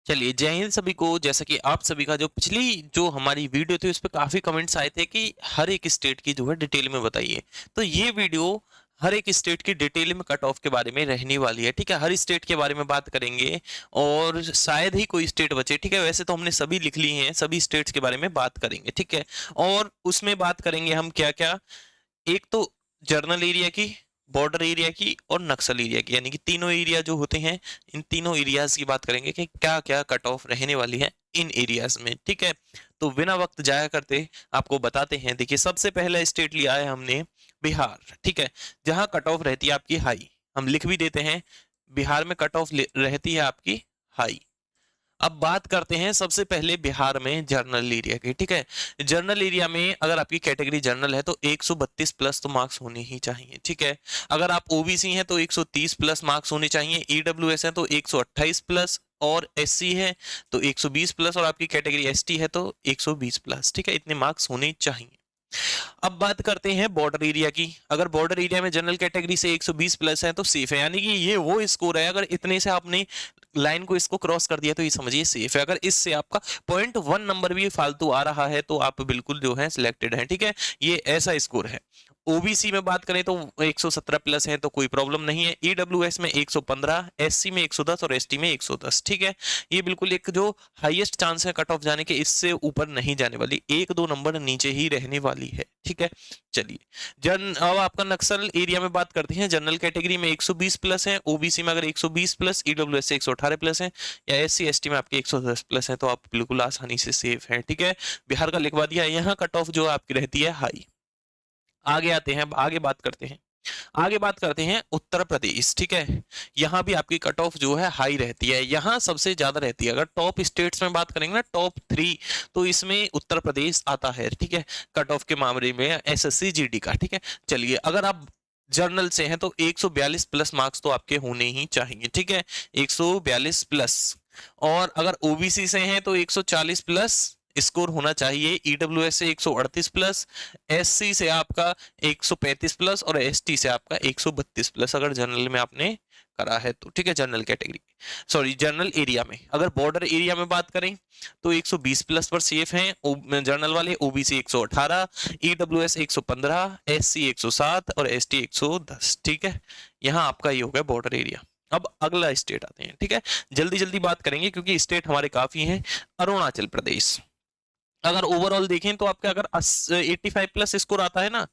चलिए, जय हिंद सभी को। जैसा कि आप सभी का जो पिछली जो हमारी वीडियो थी उस पे काफ़ी कमेंट्स आए थे कि हर एक स्टेट की जो है डिटेल में बताइए। तो ये वीडियो हर एक स्टेट की डिटेल में कट ऑफ के बारे में रहने वाली है, ठीक है? हर स्टेट के बारे में बात करेंगे और शायद ही कोई स्टेट बचे, ठीक है? वैसे तो हमने सभी लिख ली हैं, सभी स्टेट्स के बारे में बात करेंगे, ठीक है? और उसमें बात करेंगे हम क्या-क्या, एक तो जर्नल एरिया की, बॉर्डर एरिया की और नक्सल एरिया की, यानी कि तीनों एरिया जो होते हैं, इन तीनों एरियाज की बात करेंगे कि क्या क्या कट ऑफ रहने वाली है इन एरियाज में, ठीक है? तो बिना वक्त जाया करते आपको बताते हैं। देखिए, सबसे पहला स्टेट लिया है हमने बिहार, ठीक है? जहां कट ऑफ रहती है आपकी हाई। हम लिख भी देते हैं, बिहार में कट ऑफ रहती है आपकी हाई। अब बात करते हैं सबसे पहले बिहार में जर्नल एरिया की, ठीक है? जर्नल एरिया में अगर आपकी कैटेगरी जर्नल है तो 132 प्लस तो मार्क्स होने ही चाहिए, ठीक है? अगर आप ओबीसी हैं तो 130 प्लस मार्क्स होने चाहिए, ईडब्ल्यूएस है तो 128 प्लस, और एससी है तो 120 प्लस, और आपकी कैटेगरी एसटी है तो 120 प्लस, ठीक है? इतने मार्क्स होने चाहिए। अब बात करते हैं बॉर्डर एरिया की। अगर बॉर्डर एरिया में जनरल कैटेगरी से 120 प्लस है तो सेफ है, यानी कि ये वो स्कोर है, अगर इतने से आपने लाइन को इसको क्रॉस कर दिया तो ये समझिए सेफ है। अगर इससे आपका 0.1 नंबर भी फालतू आ रहा है तो आप बिल्कुल जो है सिलेक्टेड हैं, ठीक है? ये ऐसा स्कोर है। ओबीसी में बात करें तो 117 प्लस है तो कोई प्रॉब्लम नहीं है। ईडब्ल्यूएस में 115, एससी में 110 और एसटी में 110, ठीक है? ये बिल्कुल एक जो हाईएस्ट चांस है कट ऑफ जाने के, इससे ऊपर नहीं जाने वाली, एक दो नंबर नीचे ही रहने वाली है, ठीक है? चलिए, जन अब आपका नक्सल एरिया में बात करते हैं। जनरल कैटेगरी में 120 प्लस है, ओबीसी में अगर 120 प्लस, ईडब्ल्यूएस से 118 प्लस है, या एससी एसटी में आपके 110 प्लस है तो आप बिल्कुल आसानी से सेफ हैं, ठीक है? बिहार का लिखवा दिया। यहाँ कट ऑफ जो आपकी रहती है हाई। आगे आते हैं, आगे बात करते हैं। आगे बात करते हैं उत्तर प्रदेश, ठीक है? यहाँ भी आपकी कट ऑफ जो है हाई रहती है, यहाँ सबसे ज्यादा रहती है। अगर टॉप स्टेट्स में बात करेंगे ना, टॉप 3, तो इसमें उत्तर प्रदेश आता है, ठीक है? कट ऑफ के मामले में एसएससी जीडी का, ठीक है? चलिए, अगर आप जर्नल से हैं तो 142 प्लस मार्क्स तो आपके होने ही चाहिए, ठीक है? 142 प्लस। और अगर ओबीसी से हैं तो 140 प्लस स्कोर होना चाहिए। ईडब्ल्यूएस से 138 प्लस, एससी से आपका 135 प्लस, और एसटी से आपका 132 प्लस, अगर जनरल में आपने करा है तो, ठीक है? General category, sorry general area में। अगर बॉर्डर एरिया में बात करें तो 120 प्लस पर सेफ हैं जनरल वाले। ओबीसी 118, ईडब्ल्यूएस 115, एससी 107 और एसटी 110, ठीक है? यहाँ आपका ये हो गया बॉर्डर एरिया। अब अगला स्टेट आते हैं, ठीक है? जल्दी जल्दी बात करेंगे क्योंकि स्टेट हमारे काफी हैं। अरुणाचल प्रदेश। अगर ओवरऑल देखें तो आपका अगर 85 प्लस स्कोर आता है ना,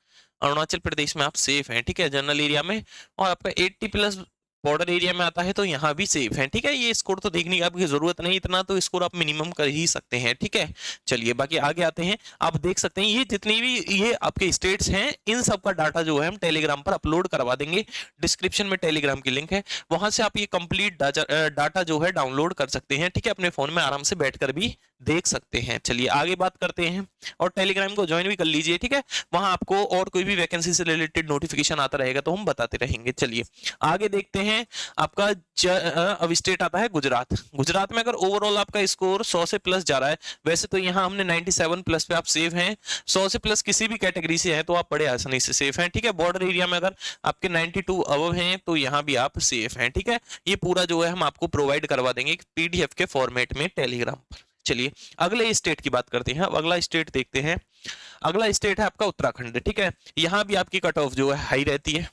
अरुणाचल प्रदेश में आप सेफ हैं, ठीक है? जनरल एरिया में। और आपका 80 प्लस बॉर्डर एरिया में आता है तो यहाँ भी सेफ है, ठीक है? ये स्कोर तो देखने की आपकी जरूरत नहीं, इतना तो स्कोर आप मिनिमम कर ही सकते हैं, ठीक है? चलिए, बाकी आगे आते हैं। आप देख सकते हैं ये जितनी भी ये आपके स्टेट्स हैं, इन सब का डाटा जो है हम टेलीग्राम पर अपलोड करवा देंगे। डिस्क्रिप्शन में टेलीग्राम की लिंक है, वहां से आप ये कंप्लीट डाटा जो है डाउनलोड कर सकते हैं, ठीक है? अपने फोन में आराम से बैठकर भी देख सकते हैं। चलिए, आगे बात करते हैं। और टेलीग्राम को ज्वाइन भी कर लीजिए, ठीक है? वहां आपको और कोई भी वैकेंसी से रिलेटेड नोटिफिकेशन आता रहेगा तो हम बताते रहेंगे। चलिए, आगे देखते हैं। आपका अब स्टेट आता है गुजरात। गुजरात में अगर ओवरऑल आपका स्कोर 100 से प्लस जा रहा है, वैसे तो यहाँ हमने 97 प्लस पे आप सेफ हैं। 100 से प्लस किसी भी कैटेगरी से है तो आप बड़े आसानी से सेफ हैं, ठीक है? बॉर्डर एरिया में अगर आपके 92 अबव हैं तो यहाँ भी आप सेफ हैं, ठीक है? ये पूरा जो है हम आपको प्रोवाइड करवा देंगे पीडीएफ के फॉर्मेट में टेलीग्राम पर। चलिए, अगले स्टेट की बात करते हैं। अब अगला स्टेट देखते हैं। अगला स्टेट है आपका उत्तराखंड, ठीक है? यहाँ भी आपकी कट ऑफ जो है हाई रहती है।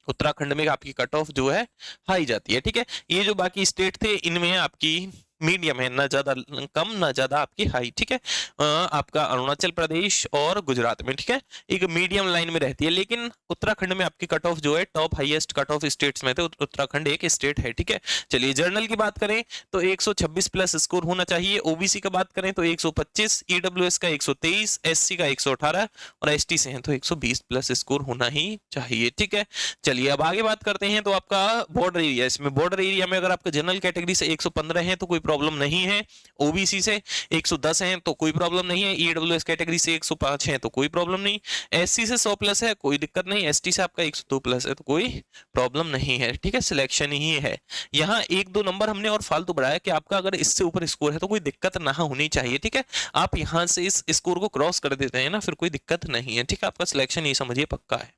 उत्तराखंड में आपकी कट ऑफ जो है हाई जाती है, ठीक है? ये जो बाकी स्टेट थे इनमें आपकी मीडियम है, ना ज्यादा कम ना ज्यादा आपकी हाई, ठीक है? आपका अरुणाचल प्रदेश और गुजरात में, ठीक है, एक मीडियम लाइन में रहती है। लेकिन उत्तराखंड में आपकी कट ऑफ जो है top highest cut off states में थे, उत्तराखंड एक स्टेट है, ठीक है? चलिए, जर्नल की बात करें तो 126 प्लस स्कोर होना चाहिए। ओबीसी का बात करें तो 125, ईडब्ल्यूएस का 123, एससी का 118 और एसटी से हैं तो 120 प्लस स्कोर होना ही चाहिए, ठीक है? चलिए, अब आगे बात करते हैं। तो आपका बॉर्डर एरिया, इसमें बॉर्डर एरिया में अगर आपका जनरल कैटेगरी से 115 है तो कोई प्रॉब्लम नहीं है। ओबीसी से 110 है तो कोई प्रॉब्लम नहीं है। ईडब्ल्यूएस कैटेगरी से 105 है तो कोई प्रॉब्लम नहीं। एससी से 100 प्लस है, कोई दिक्कत नहीं। एसटी से आपका 102 प्लस है तो कोई प्रॉब्लम नहीं है, ठीक है? सिलेक्शन ही है। यहाँ एक दो नंबर हमने और फालतू बढ़ाया कि आपका अगर इससे ऊपर स्कोर है तो कोई दिक्कत ना होनी चाहिए, ठीक है? आप यहाँ से इस स्कोर को क्रॉस कर देते हैं ना, फिर कोई दिक्कत नहीं है, ठीक है? आपका सिलेक्शन ये समझिए पक्का है।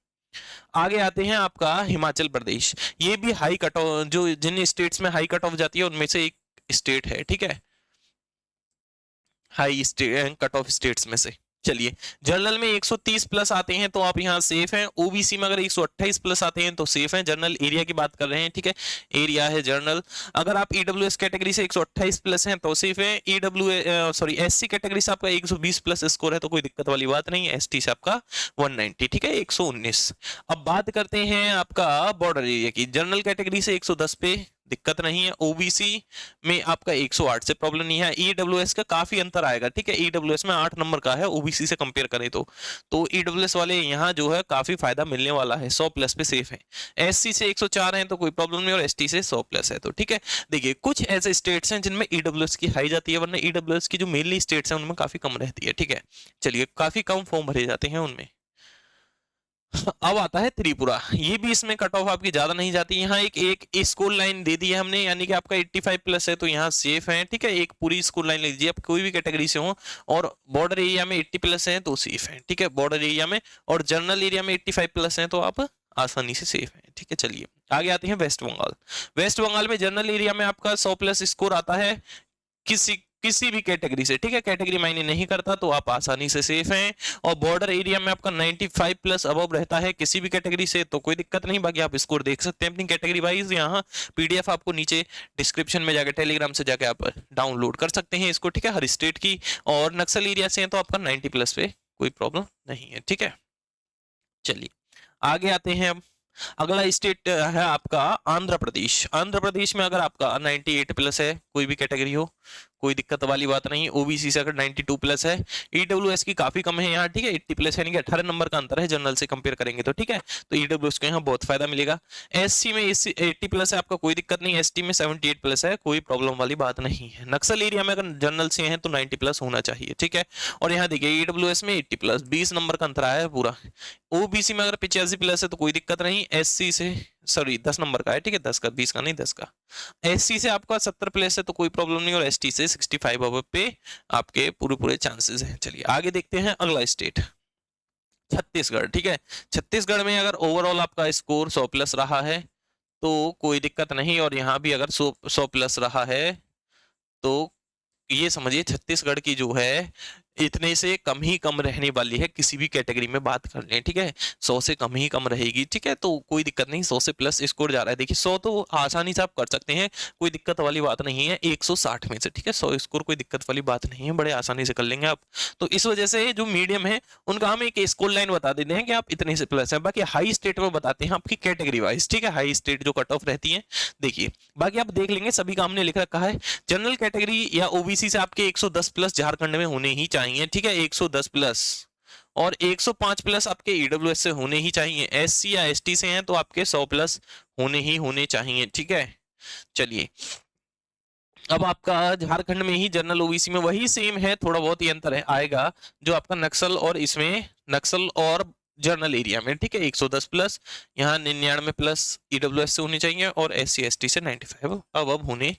आगे आते हैं आपका हिमाचल प्रदेश। ये भी हाई कट ऑफ, जो जिन स्टेट्स में हाई कट ऑफ जाती है उनमें से एक स्टेट है, ठीक है, high state cut off states में से। चलिए, जनरल में 130 प्लस आते हैं तो आप यहाँ सेफ हैं, ओबीसी में अगर 128 प्लस आते हैं तो सेफ हैं। जनरल एरिया की बात कर रहे हैं, ठीक है, एरिया है जनरल। अगर आप ईडब्ल्यूएस कैटेगरी से 128 प्लस हैं तो सेफ है। एससी कैटेगरी से आपका 120 प्लस स्कोर है तो कोई दिक्कत वाली बात नहीं है। एसटी से आपका 190, ठीक है, 119। अब बात करते हैं आपका बॉर्डर एरिया की। जनरल कैटेगरी से 110 पे दिक्कत नहीं है, ओबीसी में आपका 108 से प्रॉब्लम नहीं है। ईडब्ल्यूएस का काफी अंतर आएगा, ठीक है, ईडब्ल्यूएस में 8 नंबर का है, ओबीसी से कंपेयर करें तो ईडब्ल्यूएस वाले यहाँ जो है काफी फायदा मिलने वाला है, 100 प्लस पे सेफ है। एससी से 104 है तो कोई प्रॉब्लम नहीं, और एसटी से 100 प्लस है तो ठीक है। देखिए, कुछ ऐसे स्टेट्स हैं जिनमें ईडब्ल्यूएस की हाई जाती है, वरना ईडब्ल्यूएस की जो मेनली स्टेट्स हैं उनमें काफी कम रहती है, ठीक है। चलिए, काफी कम फॉर्म भरे जाते हैं उनमें। अब आता है त्रिपुरा, ये भी इसमें कट ऑफ आपकी ज्यादा नहीं जाती। यहाँ एक स्कूल लाइन दे दी है हमने, यानी कि आपका 85 प्लस है तो यहाँ सेफ है, ठीक है। एक पूरी स्कूल लाइन ले लीजिए, आप कोई भी कैटेगरी से हो और बॉर्डर एरिया में 80 प्लस है तो सेफ है, ठीक है, बॉर्डर एरिया में। और जनरल एरिया में 85 प्लस है तो आप आसानी से सेफ है, ठीक है। चलिए, आगे आते हैं वेस्ट बंगाल। वेस्ट बंगाल में जनरल एरिया में आपका 100 प्लस स्कोर आता है किसी भी कैटेगरी से, ठीक है, कैटेगरी मायने नहीं करता तो आप आसानी से सेफ हैं। और बॉर्डर एरिया में आपका 95 प्लस अबव रहता है किसी भी कैटेगरी से तो कोई दिक्कत नहीं। बाकी आप स्कोर देख सकते हैं अपनी कैटेगरी वाइज, यहाँ पीडीएफ आपको नीचे डिस्क्रिप्शन में जाकर टेलीग्राम से जाके आप डाउनलोड कर सकते हैं इसको, ठीक है, हर स्टेट की। और नक्सल एरिया से है तो आपका 90 प्लस पे कोई प्रॉब्लम नहीं है, ठीक है। चलिए, आगे आते हैं। अब अगला स्टेट है आपका आंध्र प्रदेश। आंध्र प्रदेश में अगर आपका 98 प्लस है, कोई भी कैटेगरी हो, कोई दिक्कत वाली बात नहीं। ओबीसी से अगर 92 प्लस है, ईडब्ल्यूएस की काफी कम है यहाँ, ठीक है, 80 प्लस यानी कि 18 नंबर का अंतर है जनरल से कंपेयर करेंगे तो, ठीक है, तो ईडब्ल्यूएस को यहाँ बहुत फायदा मिलेगा। एससी में 80 प्लस है, आपका कोई दिक्कत नहीं। एसटी में 78 प्लस है, कोई प्रॉब्लम वाली बात नहीं है। नक्सल एरिया में अगर जनरल से है तो 90 प्लस होना चाहिए, ठीक है। और यहाँ देखिए, ईडब्ल्यूएस में 80 प्लस, 20 नंबर का अंतर आया है पूरा। ओबीसी में अगर 85 प्लस है तो कोई दिक्कत नहीं। एससी से 10 नंबर का है, ठीक है, 10 का, 20 का नहीं, 10 का। एससी से आपका 70 प्लस है तो कोई प्रॉब्लम नहीं, और एसटी से 65 अबव पे आपके पूरे चांसेस हैं। चलिए, आगे देखते हैं अगला स्टेट छत्तीसगढ़, ठीक है। छत्तीसगढ़ में अगर ओवरऑल आपका स्कोर 100 प्लस रहा है तो कोई दिक्कत नहीं, और यहाँ भी अगर 100 प्लस रहा है तो ये समझिए छत्तीसगढ़ की जो है इतने से कम ही कम रहने वाली है, किसी भी कैटेगरी में बात कर लें, ठीक है, 100 से कम ही कम रहेगी, ठीक है, तो कोई दिक्कत नहीं। 100 से प्लस स्कोर जा रहा है, देखिए 100 तो आसानी से आप कर सकते हैं, कोई दिक्कत वाली बात नहीं है। 160 में से, ठीक है, 100 स्कोर कोई दिक्कत वाली बात नहीं है, बड़े आसानी से कर लेंगे आप। तो इस वजह से जो मीडियम है उनका हम एक स्कोर लाइन बता देते हैं कि आप इतने से प्लस है। बाकी हाई स्टेट में बताते हैं आपकी कैटेगरी वाइज, ठीक है, हाई स्टेट जो कट ऑफ रहती है। देखिए, बाकी आप देख लेंगे, सभी का हमने लिख रखा है। जनरल कैटेगरी या ओबीसी से आपके 110 प्लस झारखंड में होने ही चाहिए, ठीक है, 110 प्लस, और 105 प्लस आपके ईडब्ल्यूएस से होने ही चाहिए। एससी या एसटी से हैं तो आपके 100 प्लस होने चाहिए, ठीक है। चलिए, अब आपका झारखंड में ही जनरल ओबीसी में वही सेम है, थोड़ा बहुत ही अंतर है आएगा जो आपका नक्सल और इसमें नक्सल और जनरल एरिया में, ठीक है, 110 प्लस, यहाँ 99 प्लस ईडब्ल्यूएस से होनी चाहिए, और एससी एसटी से 95 अब होने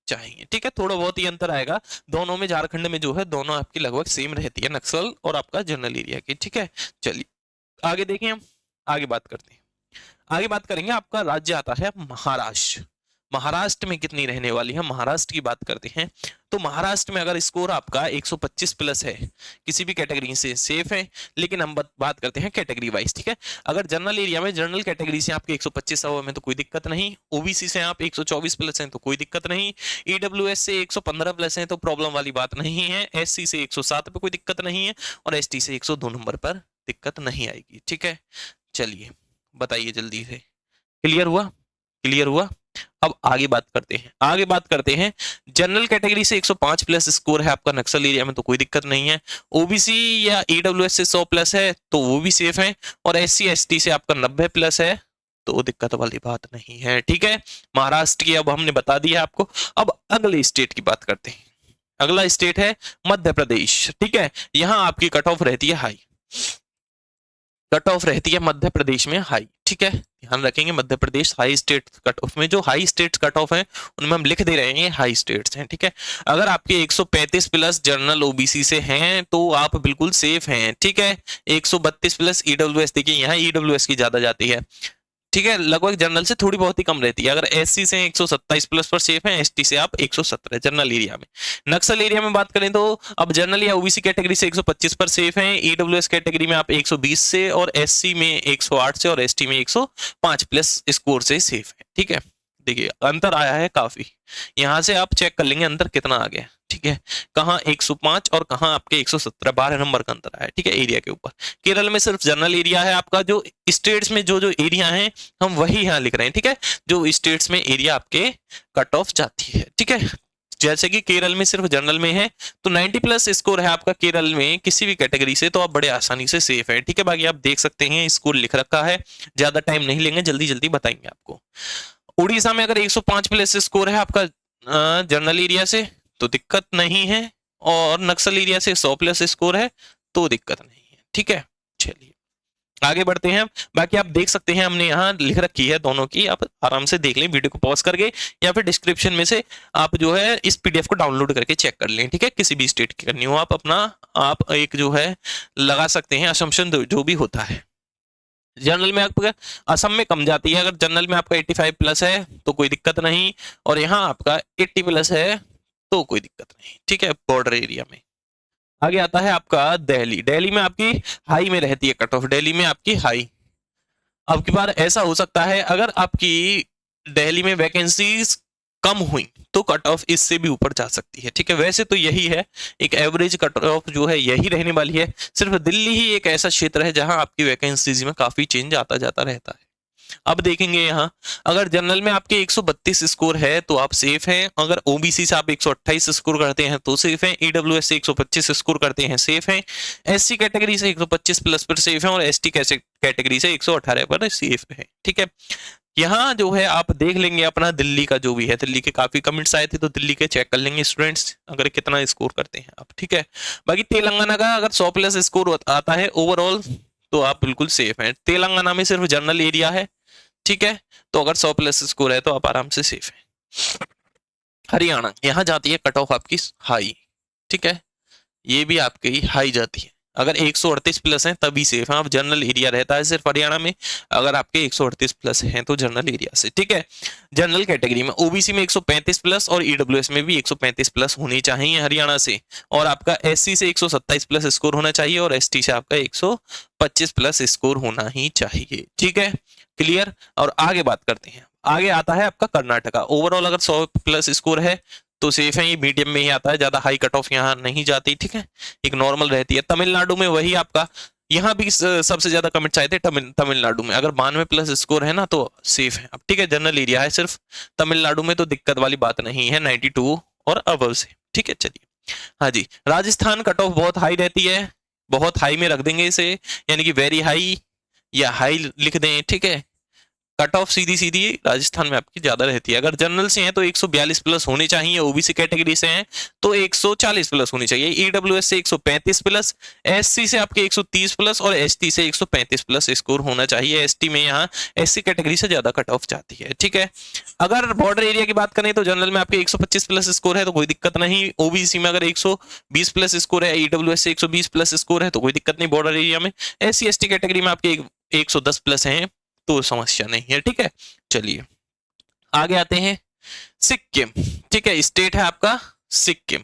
चाहिए, ठीक है। थोड़ा बहुत ही अंतर आएगा दोनों में, झारखंड में जो है दोनों आपकी लगभग सेम रहती है, नक्सल और आपका जनरल एरिया की, ठीक है। चलिए, आगे देखें, हम आगे बात करते हैं। आगे बात करेंगे, आपका राज्य आता है महाराष्ट्र। महाराष्ट्र में कितनी रहने वाली है, महाराष्ट्र की बात करते हैं। तो महाराष्ट्र में अगर स्कोर आपका 125 प्लस है किसी भी कैटेगरी से सेफ है, लेकिन हम बात करते हैं कैटेगरी वाइज, ठीक है। अगर जनरल एरिया में जनरल कैटेगरी से आपके 125 अबव में तो कोई दिक्कत नहीं। ओबीसी से आप 124 प्लस हैं तो कोई दिक्कत नहीं। ईडब्ल्यूएस से 115 प्लस हैं तो प्रॉब्लम वाली बात नहीं है। एससी से 107 पे कोई दिक्कत नहीं है, और एसटी से 102 नंबर पर दिक्कत नहीं आएगी, ठीक है। चलिए, बताइए जल्दी से, क्लियर हुआ? क्लियर हुआ? अब आगे बात करते हैं जनरल कैटेगरी से 105 प्लस स्कोर है आपका नक्सल एरिया में तो कोई दिक्कत नहीं है। ओबीसी या ईडब्ल्यूएस से 100 प्लस है तो वो भी सेफ है, और एससी एसटी से आपका 90 प्लस है तो दिक्कत वाली बात नहीं है, ठीक है। महाराष्ट्र की अब हमने बता दिया आपको। अब अगले स्टेट की बात करते हैं। अगला स्टेट है मध्य प्रदेश, ठीक है। यहाँ आपकी कट ऑफ रहती है हाई, कट ऑफ रहती है मध्य प्रदेश में हाई, ठीक है, ध्यान रखेंगे। Madhya Pradesh high state cut off में, जो हाई स्टेट्स कट ऑफ है उनमें हम लिख दे रहे हैं हाई स्टेट्स हैं, ठीक है। अगर आपके 135 प्लस जनरल ओबीसी से हैं तो आप बिल्कुल सेफ हैं, ठीक है। 132 प्लस ईडब्ल्यूएस, देखिए यहाँ ईडब्ल्यूएस की ज्यादा जाती है, ठीक है, लगभग जनरल से थोड़ी बहुत ही कम रहती है। अगर एससी से 127 प्लस पर सेफ है, एसटी से आप 117 जनरल एरिया में। नक्सल एरिया में बात करें तो अब जनरल या ओबीसी कैटेगरी से 125 पर सेफ है, ईडब्ल्यूएस कैटेगरी में आप 120 से, और एससी में 108 से, और एसटी में 105 प्लस स्कोर से सेफ है। ठीक है, देखिए अंतर आया है काफी, यहां से आप चेक कर लेंगे अंतर कितना आ गया। ठीक है, कहाँ 105 और कहाँ आपके 117, 12 नंबर का अंतर आया। ठीक है, एरिया के ऊपर। केरल में सिर्फ जनरल एरिया है आपका, जो स्टेट्स में जो जो एरिया है हम वही यहाँ लिख रहे हैं। ठीक है, जो स्टेट्स में एरिया आपके कट ऑफ जाती है। ठीक है, जैसे कि केरल में सिर्फ जनरल में है तो 90 प्लस स्कोर है आपका केरल में किसी भी कैटेगरी से, तो आप बड़े आसानी से सेफ है। ठीक है, बाकी आप देख सकते हैं स्कोर लिख रखा है, ज्यादा टाइम नहीं लेंगे, जल्दी जल्दी बताएंगे आपको। उड़ीसा में अगर 105 प्लस स्कोर है आपका जनरल एरिया से तो दिक्कत नहीं है, और नक्सल एरिया से 100 प्लस स्कोर है तो दिक्कत नहीं है। ठीक है, चलिए आगे बढ़ते हैं। बाकी आप देख सकते हैं हमने यहाँ लिख रखी है दोनों की, आप आराम से देख लें वीडियो को पॉज करके, या फिर डिस्क्रिप्शन में से आप जो है इस पीडीएफ को डाउनलोड करके चेक कर लें। ठीक है, किसी भी स्टेट की करनी हो आप अपना, आप एक जो है लगा सकते हैं असम्पशन जो भी होता है। जनरल में आपका असम में कम जाती है, अगर जनरल में आपका 85 प्लस है तो कोई दिक्कत नहीं, और यहाँ आपका 80 प्लस है तो कोई दिक्कत नहीं। ठीक है, बॉर्डर एरिया में। आगे आता है आपका दिल्ली। दिल्ली में आपकी हाई में रहती है कट ऑफ, दिल्ली में आपकी हाई। अब की बार ऐसा हो सकता है अगर आपकी दिल्ली में वैकेंसीज कम हुई तो कट ऑफ इससे भी ऊपर जा सकती है। ठीक है, वैसे तो यही है, एक एवरेज कट ऑफ जो है यही रहने वाली है। सिर्फ दिल्ली ही एक ऐसा क्षेत्र है जहां आपकी वैकेंसीज में काफी चेंज आता जाता रहता है। अब देखेंगे यहाँ, अगर जनरल में आपके 132 स्कोर है तो आप सेफ हैं, अगर ओबीसी से आप 128 स्कोर करते हैं तो सेफ हैं, ईडब्ल्यूएस से 125 स्कोर करते हैं सेफ हैं, एससी कैटेगरी से 125 प्लस पर सेफ हैं, और एसटी कैटेगरी से 118 पर सेफ है। ठीक है, यहाँ जो है आप देख लेंगे अपना दिल्ली का जो भी है, दिल्ली के काफी कमेंट्स आए थे तो दिल्ली के चेक कर लेंगे स्टूडेंट्स अगर कितना स्कोर करते हैं आप। ठीक है, बाकी तेलंगाना का अगर 100 प्लस स्कोर आता है ओवरऑल तो आप बिल्कुल सेफ हैं। तेलंगाना में सिर्फ जनरल एरिया है। ठीक है, तो अगर 100 प्लस स्कोर है तो आप आराम से सेफ हैं। हरियाणा, यहाँ जाती है कट ऑफ आपकी हाई। ठीक है, ये भी आपकी हाई जाती है, अगर 138 प्लस है तभी सेफ है। अब जनरल एरिया रहता है सिर्फ हरियाणा में, अगर आपके 138 प्लस हैं तो जनरल एरिया से। ठीक है, जनरल कैटेगरी में ओबीसी में 135 प्लस और ईडब्ल्यूएस में भी 135 प्लस होनी चाहिए हरियाणा से, और आपका एससी से 127 प्लस स्कोर होना चाहिए, और एसटी से आपका 125 प्लस स्कोर होना ही चाहिए। ठीक है, क्लियर। और आगे बात करते हैं, आगे आता है आपका कर्नाटका। ओवरऑल अगर 100 प्लस स्कोर है तो सेफ है, ये मीडियम में ही आता है, ज्यादा हाई कट ऑफ यहाँ नहीं जाती। ठीक है, एक नॉर्मल रहती है। तमिलनाडु में वही आपका, यहाँ भी सबसे ज्यादा कमेंट्स आए थे तमिलनाडु में, अगर 92 प्लस स्कोर है ना तो सेफ है। अब ठीक है, जनरल एरिया है सिर्फ तमिलनाडु में, तो दिक्कत वाली बात नहीं है 92 और अबव से। ठीक है, चलिए हाँ जी, राजस्थान कट ऑफ बहुत हाई रहती है, बहुत हाई में रख देंगे इसे, यानी कि वेरी हाई या हाई लिख दें। ठीक है, कट ऑफ सीधी सीधी राजस्थान में आपकी ज्यादा रहती है। अगर जनरल से हैं तो 142 प्लस होने चाहिए, ओबीसी कैटेगरी से हैं तो 140 प्लस होनी चाहिए, ईडब्ल्यूएस से 135 प्लस, एससी से आपके 130 प्लस, और एसटी से 135 प्लस स्कोर होना चाहिए। एसटी में यहाँ एससी कैटेगरी से ज्यादा कट ऑफ जाती है। ठीक है, अगर बॉर्डर एरिया की बात करें तो जनरल में आपके 125 प्लस स्कोर है तो कोई दिक्कत नहीं, ओबीसी में अगर 120 प्लस स्कोर है, ईडब्ल्यूएस से 120 प्लस स्कोर है तो कोई दिक्कत नहीं बॉर्डर एरिया में। एससी एसटी कैटेगरी में आपके 110 प्लस हैं तो समस्या नहीं है। ठीक है, चलिए आगे आते हैं सिक्किम। ठीक है, स्टेट है आपका सिक्किम।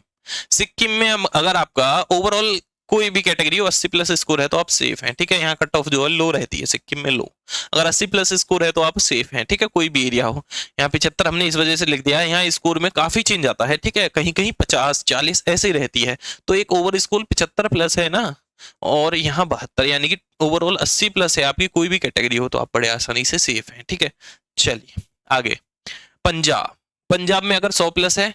सिक्किम में अगर आपका ओवरऑल कोई भी कैटेगरी हो 80 प्लस स्कोर है तो आप सेफ हैं। ठीक है, यहाँ कट ऑफ जो है लो रहती है सिक्किम में, लो। अगर 80 प्लस स्कोर है तो आप सेफ हैं। ठीक है, कोई भी एरिया हो। यहाँ 75 हमने इस वजह से लिख दिया है, यहाँ स्कोर में काफी चेंज आता है। ठीक है, कहीं कहीं 50 40 ऐसे ही रहती है, तो एक ओवर स्कोर 75 प्लस है ना, और यहाँ 72, यानी कि ओवरऑल 80 प्लस है आपकी, कोई भी कैटेगरी हो तो आप बड़े आसानी से सेफ हैं। ठीक है, चलिए आगे पंजाब। पंजाब में अगर 100 प्लस है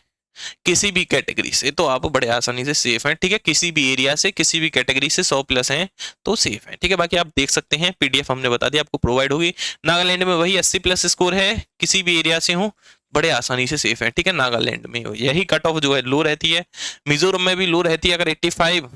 किसी भी कैटेगरी से तो आप बड़े आसानी से सेफ हैं। ठीक है, किसी भी एरिया से किसी भी कैटेगरी से 100 प्लस हैं तो सेफ हैं। ठीक है, बाकी आप देख सकते हैं पीडीएफ हमने बता दिया आपको प्रोवाइड होगी। नागालैंड में वही 80 प्लस स्कोर है, किसी भी एरिया से हो बड़े आसानी से सेफ है। ठीक है, नागालैंड में यही कट ऑफ जो है लो रहती है। मिजोरम में भी लो रहती है, अगर 85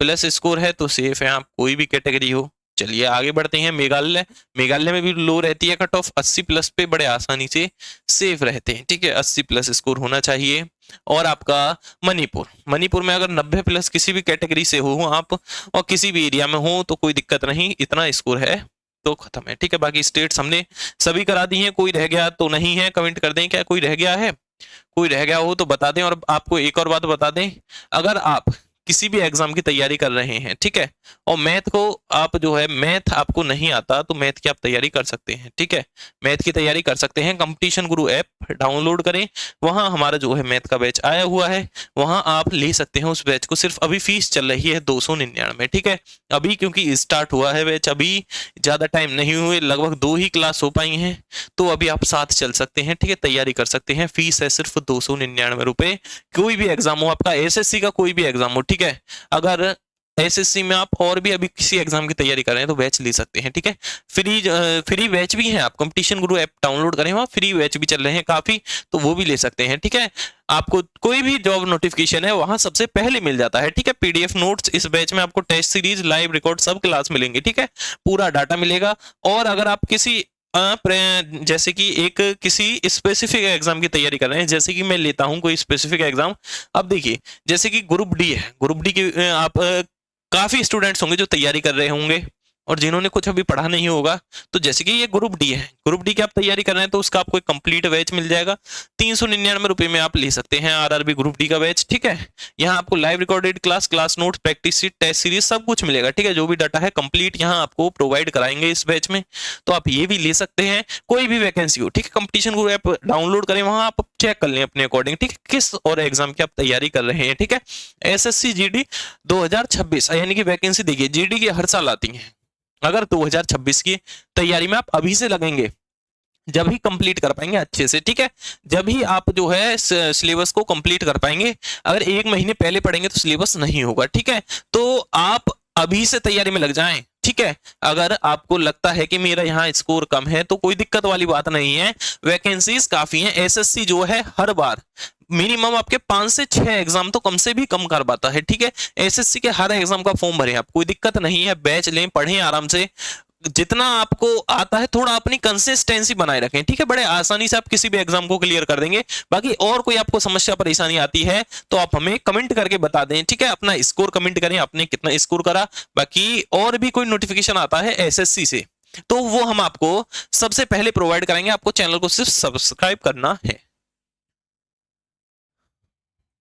प्लस स्कोर है तो सेफ है आप, कोई भी कैटेगरी हो। चलिए आगे बढ़ते हैं मेघालय। मेघालय में भी लो रहती है कट ऑफ, 80 प्लस पे बड़े आसानी से सेफ रहते हैं। ठीक है, 80 प्लस स्कोर होना चाहिए। और आपका मणिपुर, मणिपुर में अगर 90 प्लस किसी भी कैटेगरी से हो आप और किसी भी एरिया में हो तो कोई दिक्कत नहीं, इतना स्कोर है तो खत्म है, ठीक है। बाकी स्टेट्स हमने सभी करा दी हैं, कोई रह गया तो नहीं है, कमेंट कर दें क्या कोई रह गया है, कोई रह गया हो तो बता दें। और आपको एक और बात बता दें, अगर आप किसी भी एग्जाम की तैयारी कर रहे हैं, ठीक है, और मैथ को आप जो है मैथ आपको नहीं आता तो मैथ की आप तैयारी कर सकते हैं, ठीक है, मैथ की तैयारी कर सकते हैं। कंपटीशन गुरु ऐप डाउनलोड करें, वहां हमारा जो है मैथ का बैच आया हुआ है, वहां आप ले सकते हैं उस बैच को। सिर्फ अभी फीस चल रही है 299, ठीक है, अभी क्योंकि स्टार्ट हुआ है बैच, अभी ज्यादा टाइम नहीं हुए, लगभग 2 ही क्लास हो पाई हैं, तो अभी आप साथ चल सकते हैं, ठीक है, तैयारी कर सकते हैं। फीस है सिर्फ 299 रुपए। कोई भी एग्जाम हो आपका, एसएससी का कोई भी एग्जाम हो, ठीक है, अगर एसएससी में आप और भी अभी किसी एग्जाम की तैयारी कर रहे हैं तो बैच ले सकते हैं, ठीक है। फ्री बैच भी है, आप कंपटीशन गुरु ऐप डाउनलोड करें, वहाँ फ्री बैच भी चल रहे हैं काफी, तो वो भी ले सकते हैं, ठीक है। आपको कोई भी जॉब नोटिफिकेशन है वहां सबसे पहले मिल जाता है, ठीक है। पीडीएफ नोट्स इस बैच में आपको टेस्ट सीरीज, लाइव रिकॉर्ड सब क्लास मिलेंगे, ठीक है, पूरा डाटा मिलेगा। और अगर आप किसी जैसे कि एक किसी स्पेसिफिक एग्जाम की तैयारी कर रहे हैं, जैसे कि मैं लेता हूं कोई स्पेसिफिक एग्जाम, अब देखिए जैसे कि ग्रुप डी है, ग्रुप डी की आप काफी स्टूडेंट्स होंगे जो तैयारी कर रहे होंगे और जिन्होंने कुछ अभी पढ़ा नहीं होगा, तो जैसे कि ये ग्रुप डी है, ग्रुप डी की आप तैयारी कर रहे हैं तो उसका आपको एक कंप्लीट बैच मिल जाएगा, 399 रुपए में आप ले सकते हैं आरआरबी ग्रुप डी का बैच, ठीक है। यहाँ आपको live recorded class, class note, practice sheet, test series सब कुछ मिलेगा, ठीक है, जो भी डाटा है कंप्लीट यहाँ आपको प्रोवाइड कराएंगे इस बैच में, तो आप ये भी ले सकते हैं। कोई भी वैकेंसी हो, ठीक है, कंपटीशन गुरु ऐप डाउनलोड करें, वहां आप चेक कर लें अपने अकॉर्डिंग, ठीक है, किस और एग्जाम की आप तैयारी कर रहे हैं, ठीक है। एसएससी जीडी 2026 यानी कि वैकेंसी देखिए जीडी की हर साल आती है, अगर 2026 की तैयारी में आप अभी से लगेंगे, जब ही कंप्लीट कर पाएंगे अच्छे से, ठीक है, जब ही आप जो है सिलेबस को कंप्लीट कर पाएंगे। अगर 1 महीने पहले पढ़ेंगे तो सिलेबस नहीं होगा, ठीक है, तो आप अभी से तैयारी में लग जाएं, ठीक है। अगर आपको लगता है कि मेरा यहाँ स्कोर कम है तो कोई दिक्कत वाली बात नहीं है, वैकेंसीज काफी हैं। एसएससी जो है हर बार मिनिमम आपके 5 से 6 एग्जाम तो कम से भी कम करवाता है, ठीक है। एसएससी के हर एग्जाम का फॉर्म भरें आप, कोई दिक्कत नहीं है, बैच लें, पढ़ें आराम से, जितना आपको आता है थोड़ा अपनी कंसिस्टेंसी बनाए रखें, ठीक है, बड़े आसानी से आप किसी भी एग्जाम को क्लियर कर देंगे। बाकी और कोई आपको समस्या परेशानी आती है तो आप हमें कमेंट करके बता दें, ठीक है, अपना स्कोर कमेंट करें, आपने कितना स्कोर करा। बाकी और भी कोई नोटिफिकेशन आता है एसएससी से तो वो हम आपको सबसे पहले प्रोवाइड करेंगे, आपको चैनल को सिर्फ सब्सक्राइब करना है।